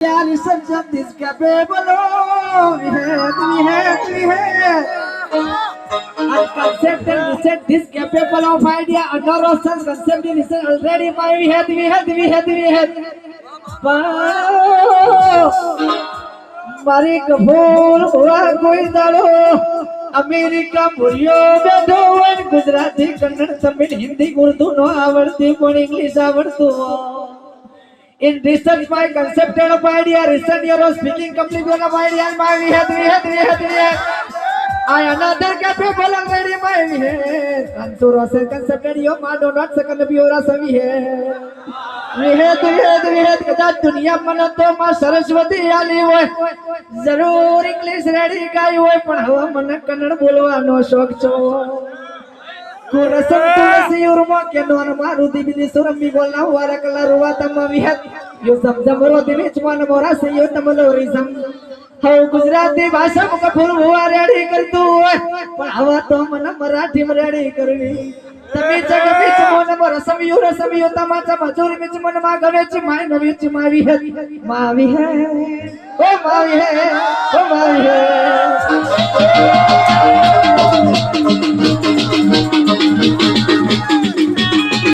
Yeah, listen to this capable of we had. And concept and listen this capable of idea. Another sense concept and listen already. My we had. મારી કપૂર હુઆ કોઈ દાડો America ભૂલ્યો બેઠો હોય ગુજરાતી કન્નડ તમિલ હિન્દી ઉર્દુ નો આવડતી પણ English આવડતું In research my concepted of idea, research your speaking completely of idea, and my we had. I another capable already my we had. And so Russell concepted your man do not second of your as we had. We had कदा दुनिया मन तो मां सरस्वती आली હોય જરૂર English ready ગાય હોય પણ હવે મને કન્નડ બોલવાનો શોખ છો કુરસમ તુલસી ઉર્મા કે નોન મારું દિબલી સુરમી બોલના વારા કલા રૂવા તમ વિહત યો સમજમ રો દિને ચમન મોરા સયો તમલો રીઝમ હો ગુજરાતી ભાષા કફુર હુઆ રેડી કરતું હોય પણ હવે તો મને મરાઠી માં રેડી કરવી તમે જગ બીચ મોન મોર સમિયો તમાચા મજૂરી બીચ મન માં ગવે છે માય નવી છે માવી હે ઓ માવી હે